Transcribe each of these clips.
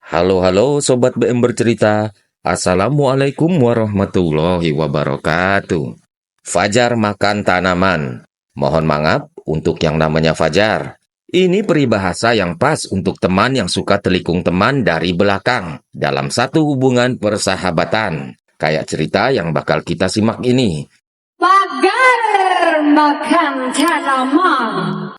Halo, halo Sobat BM Bercerita. Assalamualaikum warahmatullahi wabarakatuh. Fajar makan tanaman. Mohon maaf untuk yang namanya Fajar. Ini peribahasa yang pas untuk teman yang suka telikung teman dari belakang dalam satu hubungan persahabatan. Kayak cerita yang bakal kita simak ini. Pagar makan tanaman.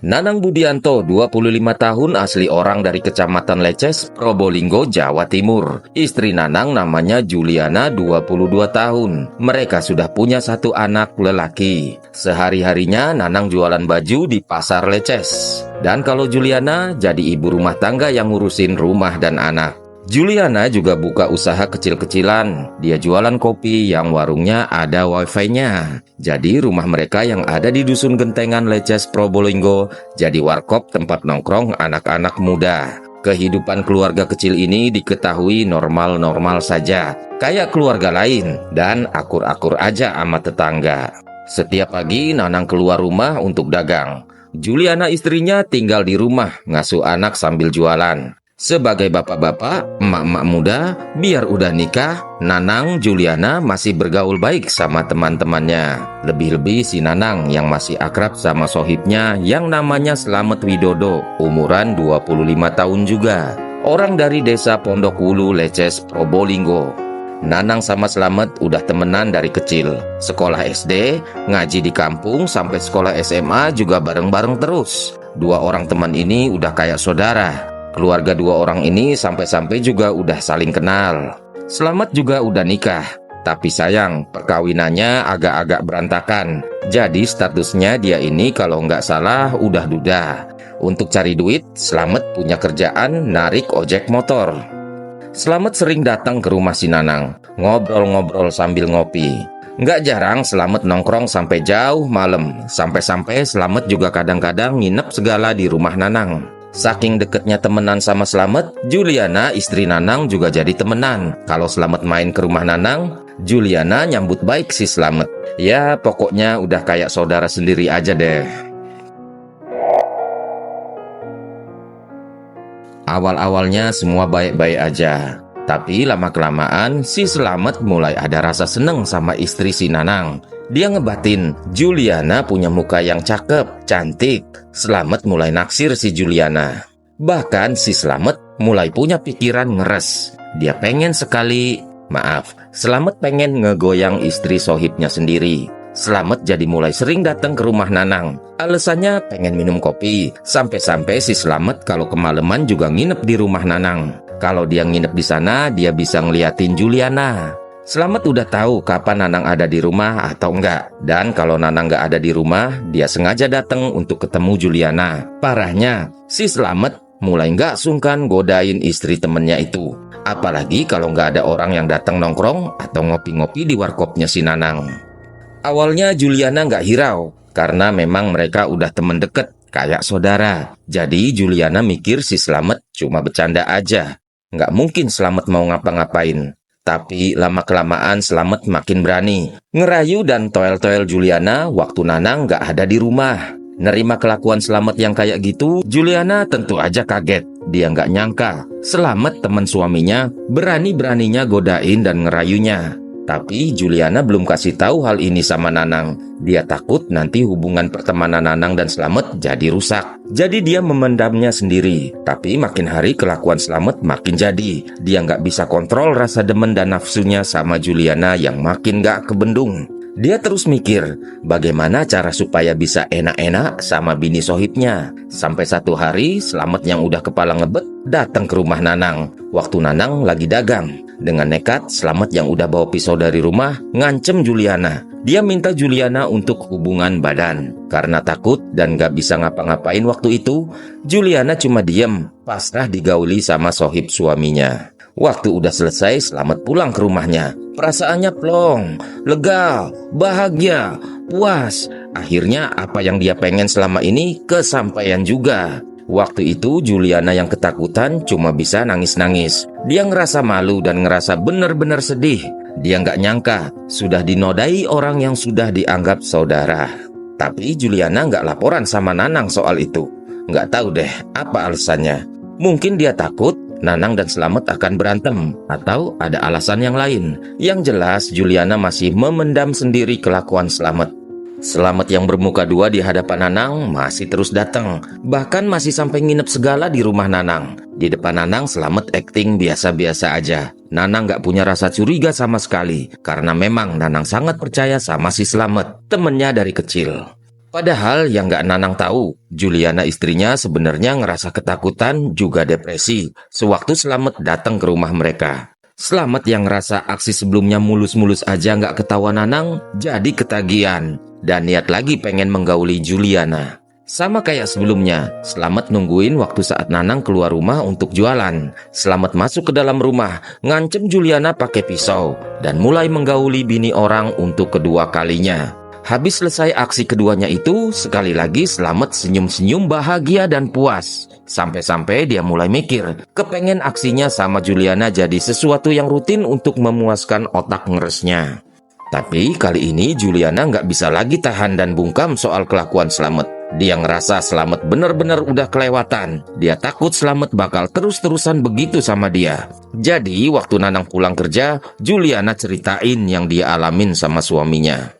Nanang Budianto, 25 tahun, asli orang dari Kecamatan Leces, Probolinggo, Jawa Timur. Istri Nanang namanya Juliana, 22 tahun. Mereka sudah punya satu anak lelaki. Sehari-harinya Nanang jualan baju di Pasar Leces. Dan kalau Juliana jadi ibu rumah tangga yang ngurusin rumah dan anak. Juliana juga buka usaha kecil-kecilan. Dia jualan kopi yang warungnya ada wifi-nya. Jadi rumah mereka yang ada di Dusun Gentengan Leces Probolinggo jadi warkop tempat nongkrong anak-anak muda. Kehidupan keluarga kecil ini diketahui normal-normal saja, kayak keluarga lain, dan akur-akur aja sama tetangga. Setiap pagi Nanang keluar rumah untuk dagang. Juliana istrinya tinggal di rumah ngasuh anak sambil jualan. Sebagai bapak-bapak, emak-emak muda, biar udah nikah, Nanang Juliana masih bergaul baik sama teman-temannya. Lebih-lebih si Nanang yang masih akrab sama sohibnya yang namanya Slamet Widodo, umuran 25 tahun juga. Orang dari desa Pondok Wulu, Leces, Probolinggo. Nanang sama Slamet udah temenan dari kecil. Sekolah SD, ngaji di kampung, sampai sekolah SMA juga bareng-bareng terus. Dua orang teman ini udah kayak saudara. Keluarga dua orang ini sampai-sampai juga udah saling kenal. Slamet juga udah nikah, tapi sayang perkawinannya agak-agak berantakan. Jadi statusnya dia ini kalau nggak salah udah duda. Untuk cari duit, Slamet punya kerjaan narik ojek motor. Slamet sering datang ke rumah si Nanang, ngobrol-ngobrol sambil ngopi. Nggak jarang Slamet nongkrong sampai jauh malam. Sampai-sampai Slamet juga kadang-kadang nginep segala di rumah Nanang. Saking deketnya temenan sama Slamet, Juliana istri Nanang juga jadi temenan. Kalau Slamet main ke rumah Nanang, Juliana nyambut baik si Slamet. Ya pokoknya udah kayak saudara sendiri aja deh. Awal-awalnya semua baik-baik aja. Tapi lama-kelamaan si Slamet mulai ada rasa seneng sama istri si Nanang. Dia ngebatin, Juliana punya muka yang cakep, cantik. Slamet mulai naksir si Juliana. Bahkan si Slamet mulai punya pikiran ngeres. Dia pengen sekali, Slamet pengen ngegoyang istri sohibnya sendiri. Slamet jadi mulai sering datang ke rumah Nanang. Alasannya pengen minum kopi. Sampai-sampai si Slamet kalau kemalaman juga nginep di rumah Nanang. Kalau dia nginep di sana, dia bisa ngeliatin Juliana. Slamet udah tahu kapan Nanang ada di rumah atau enggak. Dan kalau Nanang nggak ada di rumah, dia sengaja datang untuk ketemu Juliana. Parahnya, si Slamet mulai nggak sungkan godain istri temennya itu. Apalagi kalau nggak ada orang yang datang nongkrong atau ngopi-ngopi di warkopnya si Nanang. Awalnya Juliana nggak hirau, karena memang mereka udah temen deket, kayak saudara. Jadi Juliana mikir si Slamet cuma bercanda aja. Nggak mungkin Slamet mau ngapa-ngapain. Tapi lama-kelamaan Slamet makin berani. Ngerayu dan toel-toel Juliana waktu Nanang nggak ada di rumah. Nerima kelakuan Slamet yang kayak gitu, Juliana tentu aja kaget. Dia nggak nyangka, Slamet teman suaminya berani-beraninya godain dan ngerayunya. Tapi Juliana belum kasih tahu hal ini sama Nanang. Dia takut nanti hubungan pertemanan Nanang dan Slamet jadi rusak. Jadi dia memendamnya sendiri. Tapi makin hari kelakuan Slamet makin jadi. Dia nggak bisa kontrol rasa demen dan nafsunya sama Juliana yang makin nggak kebendung. Dia terus mikir, bagaimana cara supaya bisa enak-enak sama bini sohibnya. Sampai satu hari, Slamet yang udah kepala ngebet datang ke rumah Nanang. Waktu Nanang lagi dagang. Dengan nekat, Slamet yang udah bawa pisau dari rumah ngancem Juliana. Dia minta Juliana untuk hubungan badan. Karena takut dan gak bisa ngapa-ngapain waktu itu, Juliana cuma diem, pasrah digauli sama sohib suaminya. Waktu udah selesai, Slamet pulang ke rumahnya. Perasaannya plong, lega, bahagia, puas. Akhirnya apa yang dia pengen selama ini kesampaian juga. Waktu itu Juliana yang ketakutan cuma bisa nangis-nangis. Dia ngerasa malu dan ngerasa bener-bener sedih. Dia nggak nyangka sudah dinodai orang yang sudah dianggap saudara. Tapi Juliana nggak laporan sama Nanang soal itu. Nggak tahu deh apa alasannya. Mungkin dia takut Nanang dan Slamet akan berantem, atau ada alasan yang lain. Yang jelas Juliana masih memendam sendiri kelakuan Slamet. Slamet yang bermuka dua di hadapan Nanang masih terus datang. Bahkan masih sampai nginep segala di rumah Nanang. Di depan Nanang, Slamet akting biasa-biasa aja. Nanang gak punya rasa curiga sama sekali, karena memang Nanang sangat percaya sama si Slamet, temennya dari kecil. Padahal yang gak Nanang tahu, Juliana istrinya sebenarnya ngerasa ketakutan juga depresi sewaktu Slamet datang ke rumah mereka. Slamet yang ngerasa aksi sebelumnya mulus-mulus aja gak ketahuan Nanang, jadi ketagihan dan niat lagi pengen menggauli Juliana. Sama kayak sebelumnya, Slamet nungguin waktu saat Nanang keluar rumah untuk jualan. Slamet masuk ke dalam rumah, ngancem Juliana pakai pisau, dan mulai menggauli bini orang untuk kedua kalinya. Habis selesai aksi keduanya itu, sekali lagi Slamet senyum-senyum bahagia dan puas. Sampai-sampai dia mulai mikir, kepengen aksinya sama Juliana jadi sesuatu yang rutin untuk memuaskan otak ngeresnya. Tapi kali ini Juliana nggak bisa lagi tahan dan bungkam soal kelakuan Slamet. Dia ngerasa Slamet bener-bener udah kelewatan. Dia takut Slamet bakal terus-terusan begitu sama dia. Jadi waktu Nanang pulang kerja, Juliana ceritain yang dia alamin sama suaminya.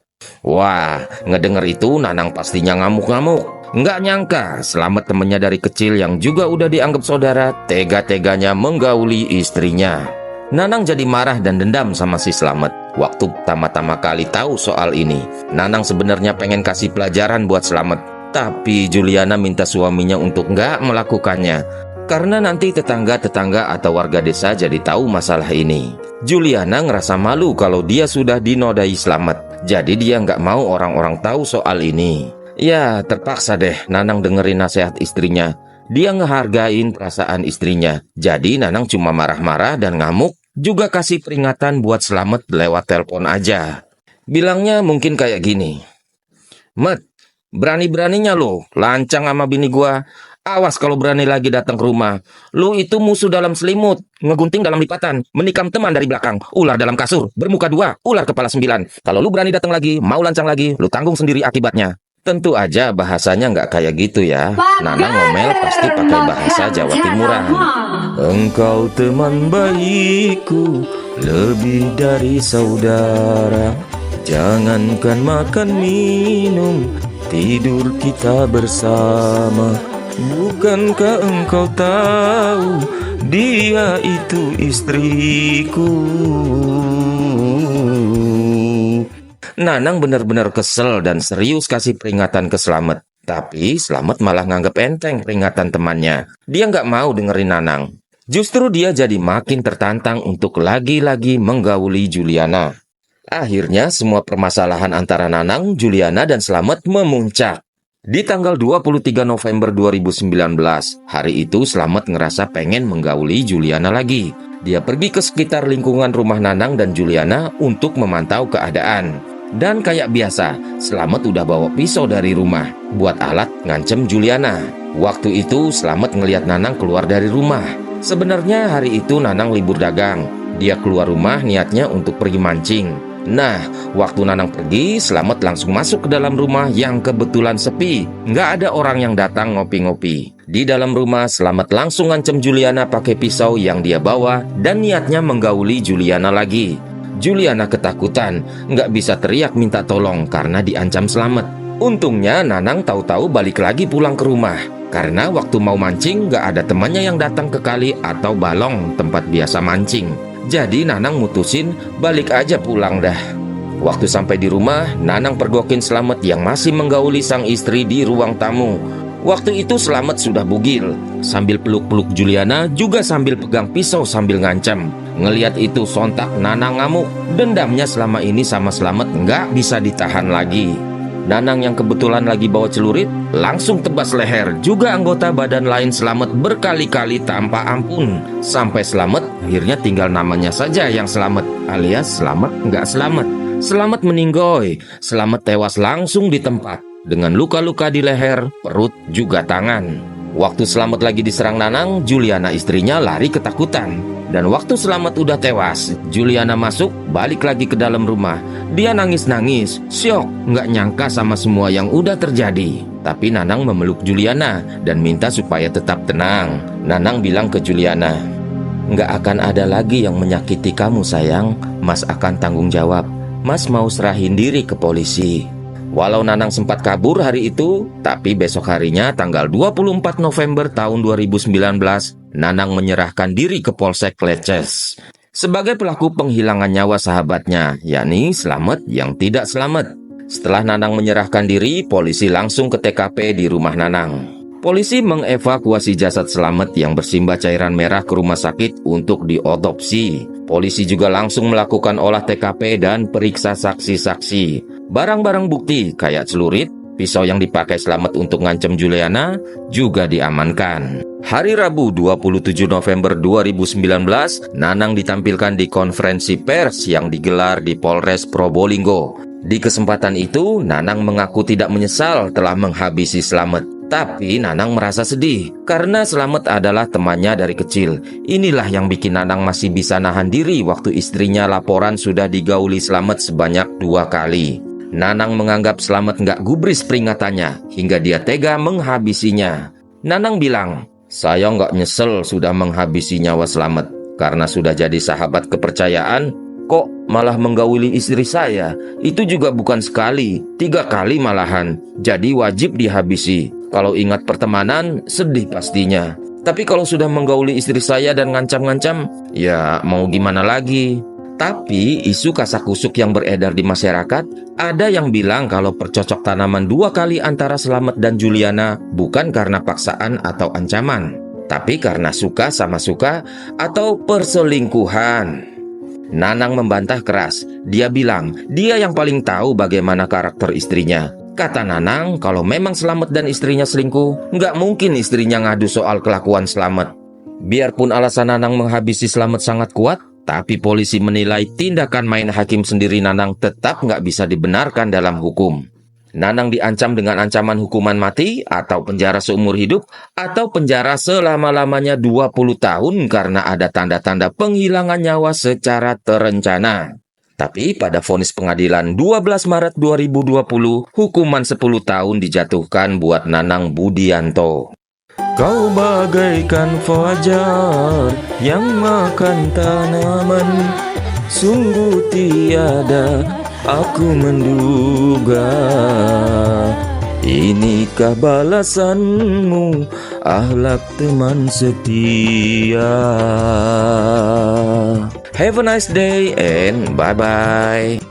Wah, ngedenger itu Nanang pastinya ngamuk-ngamuk. Nggak nyangka Slamet temennya dari kecil yang juga udah dianggap saudara, tega-teganya menggauli istrinya. Nanang jadi marah dan dendam sama si Slamet. Waktu pertama-tama kali tahu soal ini, Nanang sebenarnya pengen kasih pelajaran buat Slamet. Tapi Juliana minta suaminya untuk nggak melakukannya, karena nanti tetangga-tetangga atau warga desa jadi tahu masalah ini. Juliana ngerasa malu kalau dia sudah dinodai Slamet, jadi dia nggak mau orang-orang tahu soal ini. Ya, terpaksa deh Nanang dengerin nasihat istrinya. Dia ngehargain perasaan istrinya, jadi Nanang cuma marah-marah dan ngamuk, juga kasih peringatan buat Slamet lewat telepon aja. Bilangnya mungkin kayak gini, "Met, berani-beraninya lo lancang sama bini gua. Awas kalau berani lagi datang ke rumah. Lu itu musuh dalam selimut, ngegunting dalam lipatan, menikam teman dari belakang, ular dalam kasur, bermuka dua, ular kepala 9. Kalau lu berani datang lagi, mau lancang lagi, lu tanggung sendiri akibatnya." Tentu aja bahasanya nggak kayak gitu ya. Nanang ngomel pasti pakai bahasa Jawa Timuran. "Engkau teman baikku, lebih dari saudara. Jangankan makan minum, tidur kita bersama. Bukankah engkau tahu, dia itu istriku." Nanang benar-benar kesel dan serius kasih peringatan ke Slamet. Tapi Slamet malah nganggep enteng peringatan temannya. Dia nggak mau dengerin Nanang. Justru dia jadi makin tertantang untuk lagi-lagi menggauli Juliana. Akhirnya semua permasalahan antara Nanang, Juliana, dan Slamet memuncak. Di tanggal 23 November 2019, hari itu Slamet ngerasa pengen menggauli Juliana lagi. Dia pergi ke sekitar lingkungan rumah Nanang dan Juliana untuk memantau keadaan. Dan kayak biasa, Slamet udah bawa pisau dari rumah buat alat ngancem Juliana. Waktu itu Slamet ngelihat Nanang keluar dari rumah. Sebenarnya hari itu Nanang libur dagang. Dia keluar rumah niatnya untuk pergi mancing. Nah, waktu Nanang pergi, Slamet langsung masuk ke dalam rumah yang kebetulan sepi. Nggak ada orang yang datang ngopi-ngopi. Di dalam rumah, Slamet langsung ngancem Juliana pakai pisau yang dia bawa dan niatnya menggauli Juliana lagi. Juliana ketakutan, nggak bisa teriak minta tolong karena diancam Slamet. Untungnya Nanang tahu-tahu balik lagi pulang ke rumah. Karena waktu mau mancing nggak ada temannya yang datang ke kali atau balong tempat biasa mancing. Jadi Nanang mutusin balik aja pulang dah. Waktu sampai di rumah, Nanang pergokin Slamet yang masih menggauli sang istri di ruang tamu. Waktu itu Slamet sudah bugil, sambil peluk-peluk Juliana, juga sambil pegang pisau sambil ngancam. Ngeliat itu sontak Nanang ngamuk. Dendamnya selama ini sama Slamet nggak bisa ditahan lagi. Nanang yang kebetulan lagi bawa celurit langsung tebas leher juga anggota badan lain Slamet berkali-kali tanpa ampun. Sampai Slamet akhirnya tinggal namanya saja yang Slamet, alias Slamet nggak selamat. Slamet meninggoy, Slamet tewas langsung di tempat dengan luka-luka di leher, perut, juga tangan. Waktu Slamet lagi diserang Nanang, Juliana istrinya lari ketakutan. Dan waktu Slamet udah tewas, Juliana masuk, balik lagi ke dalam rumah. Dia nangis-nangis, syok, nggak nyangka sama semua yang udah terjadi. Tapi Nanang memeluk Juliana dan minta supaya tetap tenang. Nanang bilang ke Juliana, "Nggak akan ada lagi yang menyakiti kamu sayang, Mas akan tanggung jawab. Mas mau serahin diri ke polisi." Walau Nanang sempat kabur hari itu, tapi besok harinya tanggal 24 November tahun 2019, Nanang menyerahkan diri ke Polsek Leces sebagai pelaku penghilangan nyawa sahabatnya, yakni Slamet yang tidak selamat. Setelah Nanang menyerahkan diri, polisi langsung ke TKP di rumah Nanang. Polisi mengevakuasi jasad Slamet yang bersimbah cairan merah ke rumah sakit untuk diotopsi. Polisi juga langsung melakukan olah TKP dan periksa saksi-saksi. Barang-barang bukti kayak celurit, pisau yang dipakai Slamet untuk ngancam Juliana juga diamankan. Hari Rabu 27 November 2019, Nanang ditampilkan di konferensi pers yang digelar di Polres Probolinggo. Di kesempatan itu, Nanang mengaku tidak menyesal telah menghabisi Slamet. Tapi Nanang merasa sedih karena Slamet adalah temannya dari kecil. Inilah yang bikin Nanang masih bisa nahan diri waktu istrinya laporan sudah digauli Slamet sebanyak 2 kali. Nanang menganggap Slamet nggak gubris peringatannya hingga dia tega menghabisinya. Nanang bilang, "Saya nggak nyesel sudah menghabisi nyawa Slamet karena sudah jadi sahabat kepercayaan. Kok malah menggauli istri saya? Itu juga bukan sekali, 3 kali malahan. Jadi wajib dihabisi. Kalau ingat pertemanan, sedih pastinya. Tapi kalau sudah menggauli istri saya dan ngancam-ngancam, ya mau gimana lagi?" Tapi isu kasak-kusuk yang beredar di masyarakat, ada yang bilang kalau percocok tanaman 2 kali antara Slamet dan Juliana bukan karena paksaan atau ancaman, tapi karena suka sama suka atau perselingkuhan. Nanang membantah keras. Dia bilang dia yang paling tahu bagaimana karakter istrinya. Kata Nanang, kalau memang Slamet dan istrinya selingkuh, nggak mungkin istrinya ngadu soal kelakuan Slamet. Biarpun alasan Nanang menghabisi Slamet sangat kuat, tapi polisi menilai tindakan main hakim sendiri Nanang tetap nggak bisa dibenarkan dalam hukum. Nanang diancam dengan ancaman hukuman mati atau penjara seumur hidup atau penjara selama-lamanya 20 tahun karena ada tanda-tanda penghilangan nyawa secara terencana. Tapi pada vonis pengadilan 12 Maret 2020, hukuman 10 tahun dijatuhkan buat Nanang Budianto. Kau bagaikan fajar yang makan tanaman, sungguh tiada aku menduga. Inikah balasanmu, akhlak teman setia. Have a nice day and bye-bye.